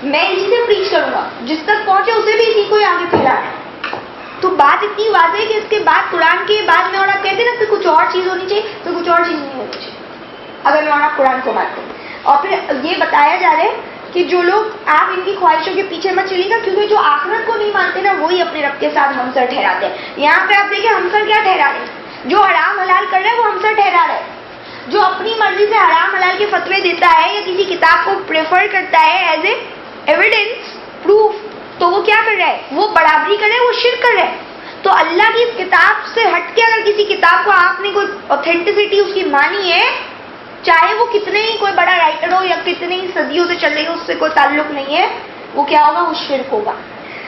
میں اسی سے پریچ کروں گا, جس تک پہنچے اسے بھی اسی کو ہی آگے پھیلانا. تو بات اتنی واضح ہے کہ اس کے بعد قرآن کے بعد میں اور آپ کہتے ہیں نا کہ کچھ اور چیز ہونی چاہیے, تو کچھ اور چیز نہیں ہونی چاہیے اگر میں اور آپ قرآن کو مانتے ہیں. اور پھر یہ بتایا جا رہا ہے کہ جو لوگ آپ ان کی خواہشوں کے پیچھے مت چلیے گا, کیونکہ جو آخرت کو نہیں مانتے نا وہی اپنے رب کے ساتھ ہمسر ٹھہراتے ہیں. یہاں پہ آپ دیکھیں ہمسر کیا ٹھہرا رہے ہیں, جو حرام حلال کر رہے ہیں وہ ہمسر ٹھہرا رہے ہیں. جو اپنی مرضی سے حرام حلال کے فتوے دیتا ہے یا کسی کتاب کو پریفر کرتا ہے ایز اے ایویڈنس پروف, تو وہ کیا کر رہا ہے, وہ برابری کر رہا ہے, وہ شرک کر رہا ہے. تو اللہ کی اس کتاب سے ہٹ کے اگر کسی کتاب کو آپ نے کوئی اوتھینٹسٹی اس کی مانی ہے, چاہے وہ کتنے ہی کوئی بڑا رائٹر ہو یا کتنے ہی صدیوں سے چل رہی ہو, اس سے کوئی تعلق نہیں ہے, وہ کیا ہوگا, وہ شرک ہوگا.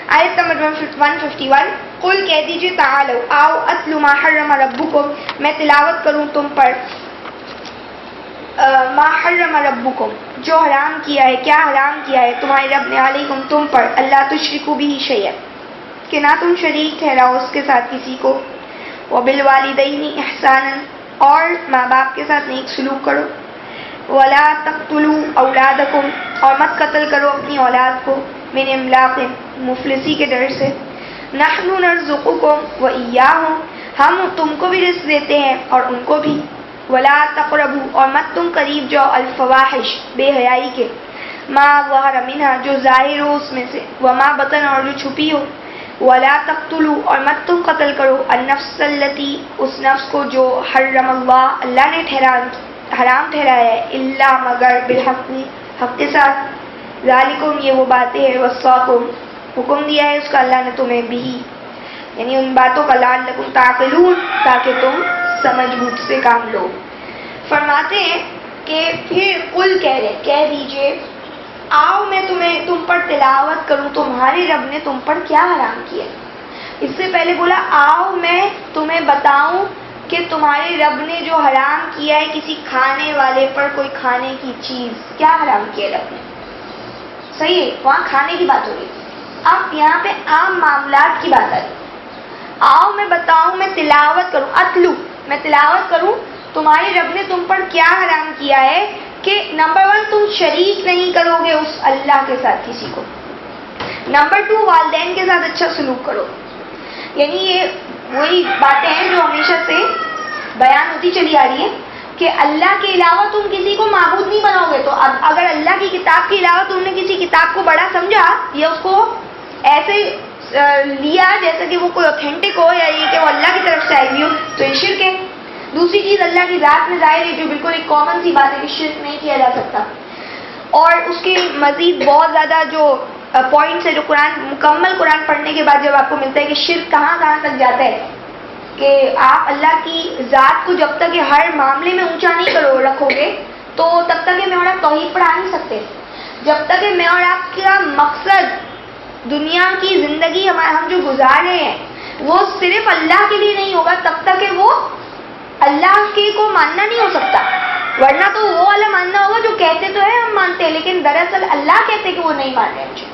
آیت نمبر 151, قل کہہ دیجیے تعالو آؤ اتلو ما حرم ربکم, میں تلاوت کروں تم پر ما حرم ربکم, جو حرام کیا ہے, کیا حرام کیا ہے تمہارے رب نے, علیکم تم پر, اللہ تشرکوا بہ شیئا, کہ نہ تم شریک ٹھہراؤ اس کے ساتھ کسی کو, وبالوالدین احسانا, اور ماں باپ کے ساتھ نیک سلوک کرو, ولا تقتلوا اولادکم, اور مت قتل کرو اپنی اولاد کو, من املاق, مفلسی کے ڈر سے, نحن نرزقکم وإیاہم, ہم تم کو بھی رزق دیتے ہیں اور ان کو بھی, ولا تقربوا, اور مت تم قریب جاؤ, الفواحش, بے حیائی کے, ما ظہر منہا, جو ظاہر ہو اس میں سے, وما بطن, اور جو چھپی ہو, ولا تقتلوا, اور مت تم قتل کرو, النفس التی, اس نفس کو جو, حرم اللہ, اللہ نے حرام ٹھہرایا ہے, الا, مگر, بالحق, حق کے ساتھ, ذالکم, یہ وہ باتیں ہیں, وصاکم, حکم دیا ہے اس کا اللہ نے تمہیں بھی, یعنی ان باتوں کا, لعلکم تعقلون, تاکہ تم سمجھ بوجھ سے کام لو. فرماتے ہیں کہ پھر قل کہہ دیجئے آؤ میں تم پر تلاوت کروں تمہارے رب نے تم پر کیا حرام کیا. اس سے پہلے بولا آؤ میں تمہیں بتاؤں کہ تمہارے رب نے جو حرام کیا ہے کسی کھانے والے پر, کوئی کھانے کی چیز, کیا حرام کیا رب نے. صحیح ہے, وہاں کھانے کی بات ہو رہی. اب یہاں پہ عام معاملات کی بات آ رہی. آؤ میں بتاؤں, میں تلاوت کروں, اتلو, میں تلاوت کروں تمہارے رب نے تم پر کیا حرام کیا ہے, کہ نمبر 1 تم شریک نہیں کرو گے اس اللہ کے ساتھ کسی کو, نمبر 2 والدین کے ساتھ اچھا سلوک کرو. یعنی یہ وہی باتیں ہیں جو ہمیشہ سے بیان ہوتی چلی آ رہی ہے کہ اللہ کے علاوہ تم کسی کو معبود نہیں بناؤ گے. تو اب اگر اللہ کی کتاب کے علاوہ تم نے کسی کتاب کو بڑا سمجھا یا اس کو ایسے لیا جیسا کہ وہ کوئی اوتھینٹک ہو یا یہ کہ وہ اللہ کی طرف سے آئی ہوئی ہو, تو یہ شرک ہے. دوسری چیز اللہ کی ذات میں ظاہر ہے جو بالکل ایک کامن سی بات ہے کہ شرک نہیں کیا جا سکتا. اور اس کے مزید بہت زیادہ جو پوائنٹس ہے جو مکمل قرآن پڑھنے کے بعد جب آپ کو ملتا ہے کہ شرک کہاں کہاں تک جاتا ہے, کہ آپ اللہ کی ذات کو جب تک ہر معاملے میں اونچا نہیں رکھو گے تو تب تک میں اور آپ توحید پڑھا نہیں سکتے. جب تک میں اور آپ کا مقصد دنیا کی زندگی ہم جو گزار رہے ہیں وہ صرف اللہ کے لیے نہیں ہوگا تب تک وہ اللہ کے کو ماننا نہیں ہو سکتا. ورنہ تو وہ والا ماننا ہوگا جو کہتے تو ہے ہم مانتے ہیں لیکن دراصل اللہ کہتے کہ وہ نہیں مان رہے مجھے.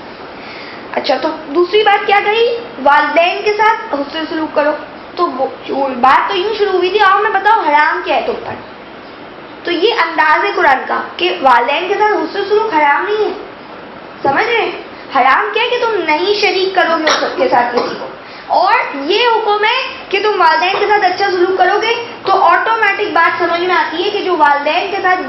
اچھا, تو دوسری بات کیا کہی, والدین کے ساتھ حسن سلوک کرو. تو بات تو یوں شروع ہوئی تھی آؤ میں بتاؤ حرام کیا ہے تم پر. تو یہ انداز ہے قرآن کا کہ والدین کے ساتھ حسن سلوک حرام نہیں ہے. سمجھ رہے ہیں, حرام کیا ہے کہ تم نہیں شریک کرو گے اس کے ساتھ کسی کو. اور یہ حکم ہے کہ تم والدین کے ساتھ اچھا سلوک کرو گے تو آٹومیٹک بات سمجھ میں آتی ہے کہ جو والدین کے ساتھ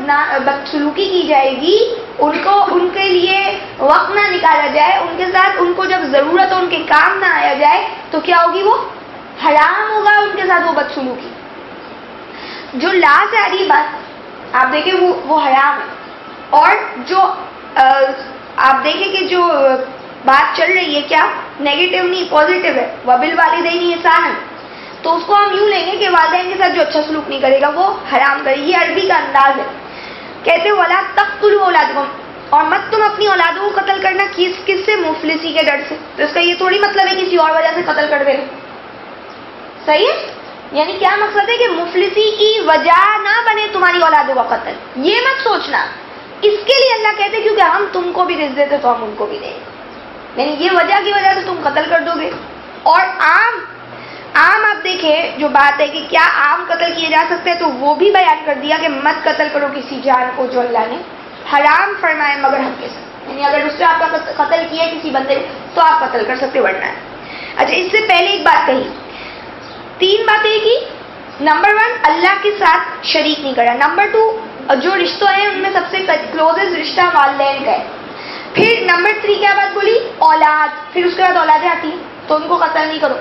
بدسلوکی کی جائے گی ان کے لیے وقت نہ نکالا جائے, ان کے ساتھ ان کو جب ضرورت ہو ان کے کام نہ آیا جائے تو کیا ہوگی, وہ حرام ہوگا ان کے ساتھ وہ بدسلوکی. جو لا سے آ رہی بات آپ دیکھیں وہ حرام ہے. اور جو آپ دیکھیں کہ جو بات چل رہی ہے کیا نیگیٹو نہیں پازیٹیو ہے, وبالوالدین احسانا, تو اس کو ہم یوں لیں گے کہ والدین کے ساتھ جو اچھا سلوک نہیں کرے گا وہ حرام کرے. یہ عربی کا انداز ہے. کہتے ولا تقتلوا اولادکم, اور مت تم اپنی اولادوں کو قتل کرنا, کس سے, مفلسی کے ڈر سے. تو اس کا یہ تھوڑی مطلب ہے کسی اور وجہ سے قتل کر دے. صحیح ہے, یعنی کیا مقصد ہے کہ مفلسی کی وجہ نہ بنے تمہاری اولادوں کا قتل, یہ مت سوچنا. اس کے لیے اللہ کہتے کیونکہ ہم تم کو بھی رزق دیتے تو ہم ان کو بھی دیں گے, یعنی یہ وجہ کی وجہ سے تم قتل کر دو گے. اور عام آپ دیکھیں جو بات ہے کہ کیا عام قتل کیے جا سکتے ہیں تو وہ بھی بیان کر دیا کہ مت قتل کرو کسی جان کو جو اللہ نے حرام فرمائے مگر حق کے ساتھ. یعنی اگر اس نے آپ کا قتل کیا ہے کسی بندے تو آپ قتل کر سکتے ورنہ ہے. اچھا اس سے پہلے ایک بات کہی, 3 باتیں کی. نمبر 1 اللہ کے ساتھ شریک نہیں کرنا. نمبر 2 جو رشتہ ہے ان میں سب سے کلوزسٹ رشتہ والدین کا ہے. پھر نمبر 3 کیا بات بولی, اولاد. پھر اس کے بعد اولادیں آتی ہیں تو ان کو قتل نہیں کرو.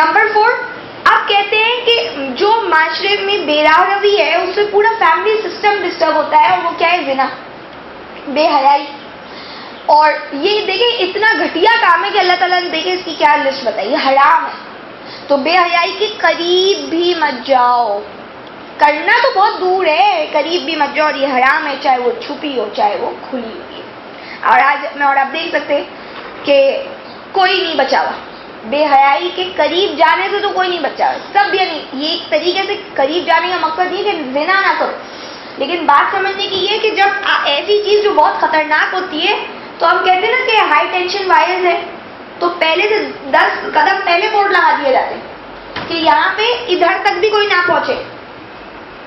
نمبر 4 آپ کہتے ہیں کہ جو معاشرے میں بے راہ روی ہے اس سے پورا فیملی سسٹم ڈسٹرب ہوتا ہے, اور وہ کیا ہے, زنا, بے حیائی. اور یہ دیکھیں اتنا گھٹیا کام ہے کہ اللہ تعالیٰ نے دیکھیں اس کی کیا لسٹ بتائی, یہ حرام ہے. تو بے حیائی کے قریب بھی مت جاؤ. کرنا تو بہت دور ہے, قریب بھی مت جاؤ. اور یہ حرام ہے, چاہے وہ چھپی ہو چاہے وہ کھلی ہوئی. اور آج میں اور آپ دیکھ سکتے کہ کوئی نہیں بچا ہوا. بے حیائی کے قریب جانے سے تو کوئی نہیں بچا ہوا سب. یعنی یہ ایک طریقے سے قریب جانے کا مقصد یہ کہ زنا نہ کرو, لیکن بات سمجھنے کی یہ کہ جب ایسی چیز جو بہت خطرناک ہوتی ہے تو ہم کہتے ہیں نا کہ ہائی ٹینشن وائرز ہے, تو پہلے سے 10 قدم پہلے بورڈ لگا دیے جاتے ہیں کہ یہاں پہ ادھر تک بھی کوئی نہ پہنچے,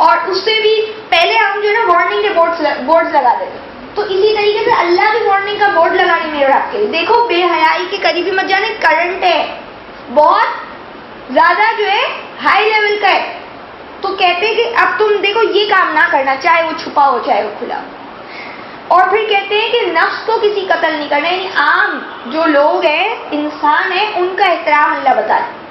اور اس سے بھی پہلے ہم جو ہے نا وارننگ کے بورڈز لگا دیتے. تو اسی طریقے سے اللہ بھی وارننگ کا بورڈ لگا رہی میرے آپ کے لیے, دیکھو بے حیائی کے قریبی مت جانے, کرنٹ ہے بہت زیادہ جو ہے ہائی لیول کا ہے. تو کہتے ہیں کہ اب تم دیکھو یہ کام نہ کرنا, چاہے وہ چھپا ہو چاہے وہ کھلا ہو. اور پھر کہتے ہیں کہ نفس کو کسی قتل نہیں کرنا, یعنی عام جو لوگ ہیں انسان ہیں ان کا احترام اللہ بتا ہے.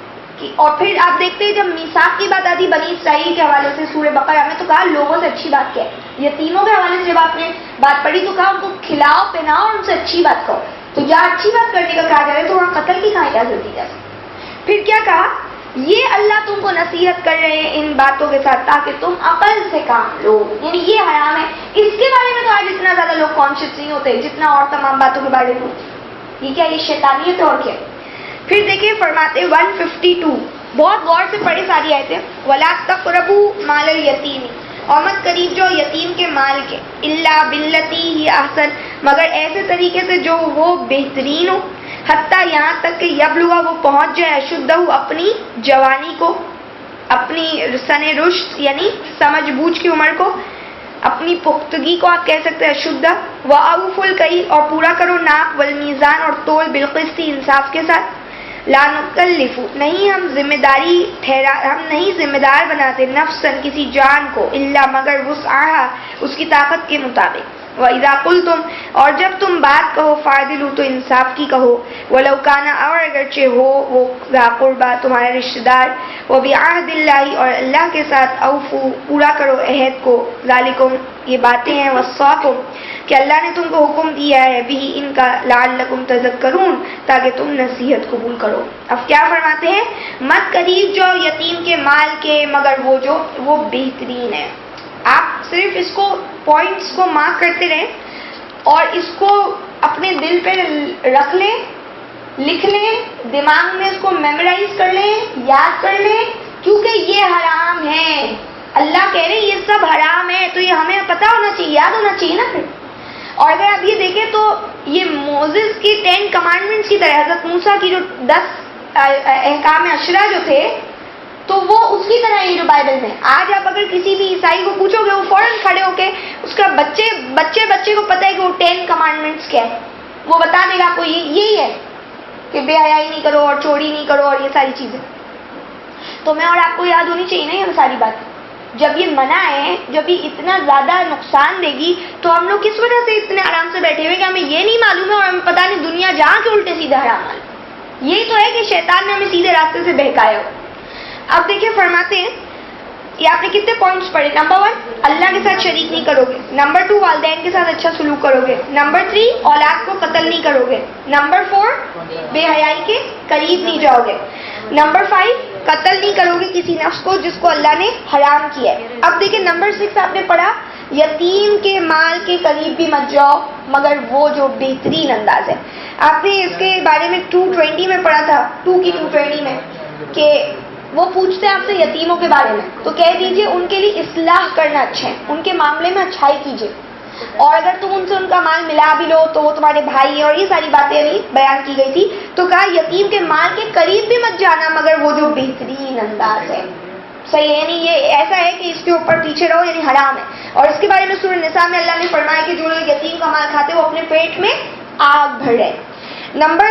اور پھر آپ دیکھتے ہیں جب میثاق کی بات آتی بنی اسرائیل کے حوالے سے سورہ بقرہ میں, تو کہا لوگوں سے اچھی بات کیا ہے. یتیموں کے حوالے سے جب آپ نے بات پڑھی تو کہا ان کو کھلاؤ پہناؤ اور ان سے اچھی بات کرو. تو جہاں اچھی بات کرنے کا کہا جا رہا ہے تو وہاں قتل کی کہاں اجازت دی جا سکتی. پھر کیا کہا, یہ اللہ تم کو نصیحت کر رہے ہیں ان باتوں کے ساتھ تاکہ تم عقل سے کام لو. یعنی یہ حرام ہے, اس کے بارے میں تو آج اتنا زیادہ لوگ کانشیس نہیں ہوتے جتنا اور تمام باتوں کے بارے میں. یہ کیا, یہ شیطانیت ہے اور کیا. پھر دیکھیں فرماتے 152, بہت غور سے پڑھے ساری آیتیں, وَلَا تَقْرَبُوا مَالَ الْيَتِيمِ, اور مت قریب جو یتیم کے مال کے, الا باللتی ہی احسن, مگر ایسے طریقے سے جو وہ بہترین ہو, حتیٰ یہاں تک کہ یبلغ وہ پہنچ جائے اشدہ اپنی جوانی کو, اپنی سن رشد یعنی سمجھ بوجھ کی عمر کو, اپنی پختگی کو آپ کہہ سکتے ہیں اشدہ. وَأَوْفُوا الْكَيْلَ, اور پورا کرو ناپ, والمیزان, اور تول, بالقسط, انصاف کے ساتھ. لا نکلف, نہیں ہم نہیں ذمہ دار بناتے نفسن کسی جان کو, الا مگر وسعہا, اس کی طاقت کے مطابق. وَإِذَا قُلْتُمْ, اور جب تم بات کہو, فَاعْدِلُوا, تو انصاف کی کہو. وَلَوْ كَانَ, اور اگرچہ ہو وہ ذا قربا تمہارا رشتہ دار. وَبِعَهْدِ اللَّهِ, اور اللہ کے ساتھ اوفوا, پورا کرو عہد کو. ذَلِكُمْ, یہ باتیں ہیں, وصاکم, کہ اللہ نے تم کو حکم دیا ہے, بھی ان کا, لعلکم تذکرون, تاکہ تم نصیحت قبول کرو. اب کیا فرماتے ہیں, مت قریب جو یتیم کے مال کے, مگر وہ بہترین ہے. آپ صرف اس کو پوائنٹس کو مارک کرتے رہیں اور اس کو اپنے دل پہ رکھ لیں, لکھ لیں, دماغ میں اس کو میمورائز کر لیں, یاد کر لیں, کیونکہ یہ حرام ہے. اللہ کہہ رہے ہیں یہ سب حرام ہے, تو یہ ہمیں پتہ ہونا چاہیے, یاد ہونا چاہیے نا پھر. اور اگر آپ یہ دیکھیں تو یہ موزز کی 10 کمانڈمنٹس کی طرح, حضرت موسیٰ کی جو 10 احکام عشرہ جو تھے, تو وہ اس کی طرح یہ جو بائبل میں. آج آپ اگر کسی بھی عیسائی کو پوچھو گے, وہ فوراً کھڑے ہو کے, اس کا بچے کو پتہ ہے کہ وہ 10 کمانڈمنٹس کیا ہے, وہ بتا دے گا آپ کو یہی ہے کہ بے حیائی نہیں کرو اور چوری نہیں کرو اور یہ ساری چیزیں. تو میں اور آپ کو یاد ہونی چاہیے نا یہ ساری بات. جب یہ منع ہے, جب یہ اتنا زیادہ نقصان دے گی, تو ہم لوگ کس وجہ سے اتنے آرام سے بیٹھے ہوئے کہ ہمیں یہ نہیں معلوم ہے اور ہمیں پتہ نہیں دنیا جہاں کے الٹے سیدھے حرام معلوم. یہی تو ہے کہ شیطان نے ہمیں سیدھے راستے سے بہکایا ہو. اب دیکھیں فرماتے ہیں, یہ آپ نے کتنے پوائنٹس پڑھے. نمبر 1 اللہ کے ساتھ شریک نہیں کرو گے. نمبر 2 والدین کے ساتھ اچھا سلوک کرو گے. نمبر 3 اولاد کو قتل نہیں کرو گے. نمبر 4 بے حیائی کے قریب نہیں جاؤ گے. نمبر 5 قتل نہیں کرو گے کسی نفس کو جس کو اللہ نے حرام کیا ہے. اب دیکھیں نمبر 6 آپ نے پڑھا, یتیم کے مال کے قریب بھی مت جاؤ مگر وہ جو بہترین انداز ہے. آپ نے اس کے بارے میں 220 میں پڑھا تھا, 2 کی 220 میں, کہ وہ پوچھتے ہیں آپ سے یتیموں کے بارے میں, تو کہہ دیجئے ان کے لیے اصلاح کرنا اچھا ہے, ان کے معاملے میں اچھائی کیجئے, اور اگر تم ان سے ان کا مال ملا بھی لو تو وہ تمہارے بھائی ہیں, اور یہ ساری باتیں ابھی بیان کی گئی تھی. تو کہا یتیم کے مال کے قریب بھی مت جانا مگر وہ جو بہترین انداز ہے. صحیح ہے, یعنی یہ ایسا ہے کہ اس کے اوپر پیچھے رہو, یعنی حرام ہے. اور اس کے بارے میں سورہ نساء میں اللہ نے فرمایا کہ جو لوگ یتیم کا مال کھاتے وہ اپنے پیٹ میں آگ بھر رہے. نمبر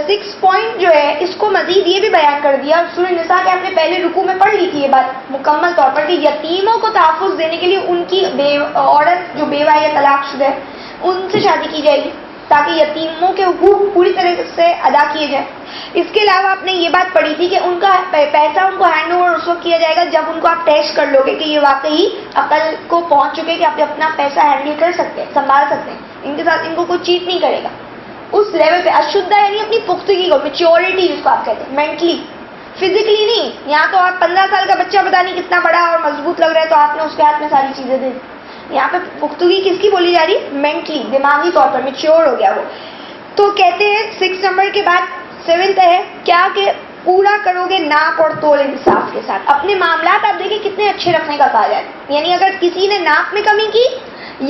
6 پوائنٹ جو ہے اس کو مزید یہ بھی بیان کر دیا. سورہ نساء کے آپ نے پہلے رکوع میں پڑھ لی تھی یہ بات مکمل طور پر کہ یتیموں کو تحفظ دینے کے لیے ان کی عورت جو بیوہ یا طلاق شدہ ہے ان سے شادی کی جائے گی تاکہ یتیموں کے حقوق پوری طرح سے ادا کیے جائیں. اس کے علاوہ آپ نے یہ بات پڑھی تھی کہ ان کا پیسہ ان کو ہینڈ اوور اس وقت کیا جائے گا جب ان کو آپ ٹیسٹ کر لو گے کہ یہ واقعی عقل کو پہنچ چکے کہ آپ اپنا پیسہ ہینڈل کر سکتے ہیں, سنبھال سکتے ہیں, ان کے ساتھ ان کو کوئی چیٹ نہیں کرے گا. اس لیول پہ اشدھا یعنی اپنی پختگی کو, میچیورٹی جس کو آپ کہتے ہیں, مینٹلی فزیکلی نہیں. یہاں تو آپ 15 سال کا بچہ پتا نہیں کتنا بڑا اور مضبوط لگ رہا ہے تو آپ نے اس کے ہاتھ میں ساری چیزیں دے دی. یہاں پہ پختگی کس کی بولی جا رہی؟ مینٹلی, دماغی طور پر میچیور ہو گیا وہ. تو کہتے ہیں 6 نمبر کے بعد 7 ہے کیا کہ پورا کرو گے ناپ اور تول انصاف کے ساتھ. اپنے معاملات آپ دیکھیں کتنے اچھے رکھنے کا کہا جائے. یعنی اگر کسی نے ناپ میں کمی کی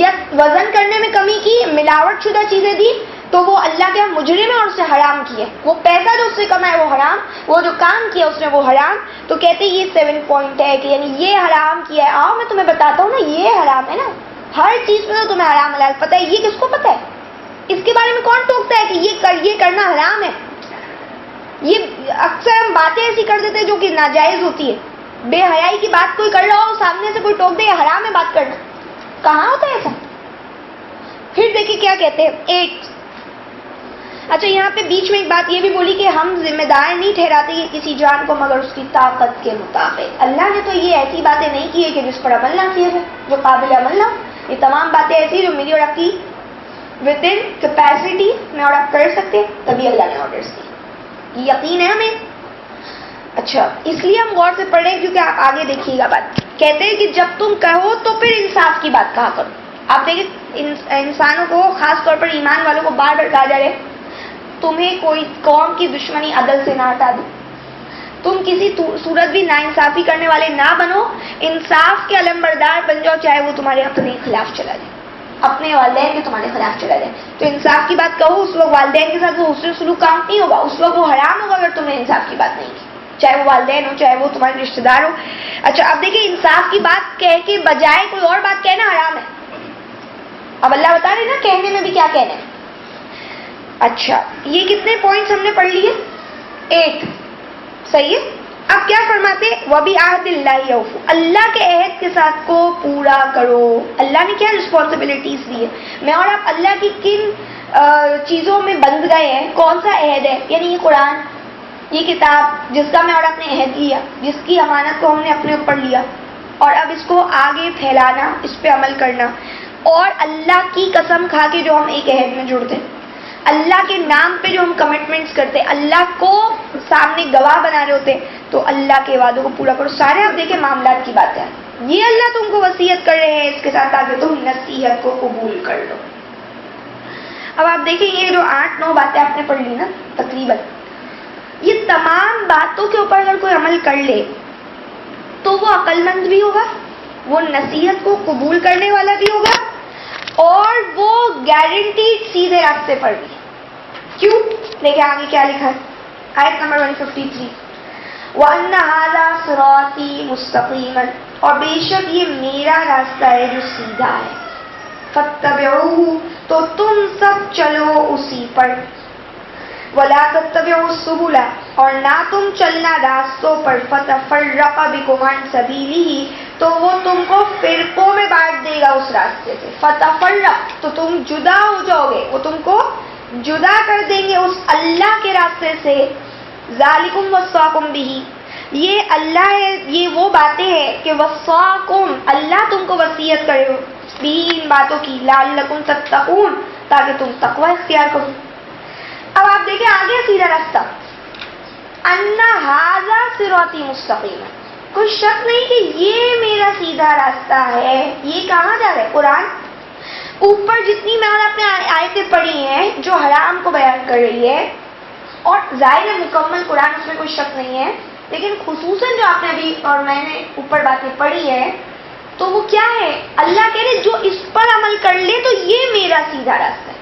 یا وزن کرنے میں کمی کی, ملاوٹ شدہ چیزیں دی تو وہ اللہ کے مجرم ہے اور اسے حرام کیا. وہ پیسہ جو اس سے کمائے وہ حرام, وہ جو کام کیا اس نے وہ حرام. تو کہتے ہیں یہ 7 پوائنٹ ہے کہ یعنی یہ حرام کیا ہے. آؤ میں تمہیں بتاتا ہوں نا, یہ حرام ہے نا, ہر چیز میں تو تمہیں حرام حلال پتہ ہے. یہ کس کو پتہ ہے؟ اس کے بارے میں کون ٹوکتا ہے کہ یہ کرنا حرام ہے؟ یہ اکثر ہم باتیں ایسی کر دیتے ہیں جو کہ ناجائز ہوتی ہے. بے حیائی کی بات کوئی کر رہا ہو, سامنے سے کوئی ٹوک دے یہ حرام ہے بات کرنا, کہاں ہوتا ہے ایسا؟ پھر دیکھیں کیا کہتے ہیں 8. اچھا یہاں پہ بیچ میں ایک بات یہ بھی بولی کہ ہم ذمہ دار نہیں ٹھہراتے کسی جان کو مگر اس کی طاقت کے مطابق. اللہ نے تو یہ ایسی باتیں نہیں کی ہے کہ جس پر عمل نہ کیے جائے, جو قابل عمل نہ. یہ تمام باتیں ایسی جو میری اور آپ کی ود ان کیپیسٹی میں اور آپ کر سکتے ہیں, تبھی اللہ نے آرڈرز کی. یہ یقین ہے ہمیں. اچھا اس لیے ہم غور سے پڑھ رہے ہیں کیونکہ آپ آگے دیکھیے گا بات. کہتے ہیں کہ جب تم کہو تو پھر انصاف کی بات کہا کرو. آپ دیکھیں انسانوں کو, خاص طور پر ایمان والوں کو بار بار کہا جا رہا ہے تمہیں کوئی قوم کی دشمنی عدل سے نہ ہٹا دو, تم کسی صورت بھی ناانصافی کرنے والے نہ بنو, انصاف کے علمبردار بن جاؤ چاہے وہ تمہارے اپنے خلاف چلا جائے, اپنے والدین کے تمہارے خلاف چلا جائے. تو انصاف کی بات کہو, اس وقت والدین کے ساتھ وہ حسن سلوک کام نہیں ہوگا, اس وقت وہ حرام ہوگا اگر تم نے انصاف کی بات نہیں کی, چاہے وہ والدین ہو چاہے وہ تمہارے رشتے دار ہو. اچھا اب دیکھیں انصاف کی بات کہہ کے بجائے کوئی اور بات کہنا حرام ہے. اب اللہ بتا رہے نا کہنے میں بھی کیا کہنا ہے. اچھا یہ کتنے پوائنٹس ہم نے پڑھ لیے؟ 8. صحیح ہے. اب کیا فرماتے وَبِعَهْدِ اللَّهِ أَوْفُوا, اللہ کے عہد کے ساتھ کو پورا کرو. اللہ نے کیا رسپانسبلٹیز دی ہے. میں اور آپ اللہ کی کن چیزوں میں بندھ گئے ہیں, کون سا عہد ہے؟ یعنی یہ قرآن, یہ کتاب جس کا میں اور آپ نے عہد لیا, جس کی امانت کو ہم نے اپنے اوپر لیا, اور اب اس کو آگے پھیلانا, اس پہ عمل کرنا. اور اللہ کی قسم کھا کے جو ہم ایک عہد میں جڑتے ہیں, اللہ کے نام پہ جو ہم کمٹمنٹس کرتے, اللہ کو سامنے گواہ بنا رہے ہوتے, تو اللہ کے وعدوں کو پورا کرو. سارے آپ دیکھیں معاملات کی باتیں, یہ اللہ تم کو وصیت کر رہے ہیں اس کے ساتھ آگے تم نصیحت کو قبول کر لو. اب آپ دیکھیں یہ جو 8-9 باتیں آپ نے پڑھ لی نا تقریباً, یہ تمام باتوں کے اوپر اگر کوئی عمل کر لے تو وہ عقل مند بھی ہوگا, وہ نصیحت کو قبول کرنے والا بھی ہوگا, اور وہ گارنٹیڈ سیدھے راستے پر بھی. کیوں؟ دیکھیں آگے کیا لکھا ہے, آیت نمبر 153, وَأَنَّ هَذَا صِرَاطِي مُسْتَقِيمًا, اور بے شک یہ میرا راستہ ہے جو سیدھا ہے, فَاتَّبِعُوهُ, تو تم سب چلو اسی پر, وَلَا تَتَّبِعُوا السُّبُلَ, اور نہ تم چلنا راستوں پر, فَتَفَرَّقَ بِكُمْ عَنْ سَبِيلِهِ, تو وہ تم کو فرقوں میں بانٹ دے گا اس راستے سے. فتفرق, تو تم جدا ہو جاؤ گے, وہ تم کو جدا کر دیں گے اس اللہ کے راستے سے. ذالکم وصاکم بہ, یہ اللہ ہے, یہ وہ باتیں ہیں کہ وصاکم, اللہ تم کو وصیت کرے بھی ان باتوں کی, لعلکم تتقون, تاکہ تم تقوی اختیار کرو. اب آپ دیکھیں آگے سیدھا راستہ, ان ھذا صراطی مستقیم, کوئی شک نہیں کہ یہ میرا سیدھا راستہ ہے. یہ کہاں جا رہا ہے؟ قرآن. اوپر جتنی میں اور آپ نے آیتیں پڑھی ہیں جو حرام کو بیان کر رہی ہے, اور ظاہر ہے مکمل قرآن, اس میں کوئی شک نہیں ہے, لیکن خصوصاً جو آپ نے ابھی اور میں نے اوپر باتیں پڑھی ہیں تو وہ کیا ہے؟ اللہ کہہ رہے جو اس پر عمل کر لے تو یہ میرا سیدھا راستہ ہے.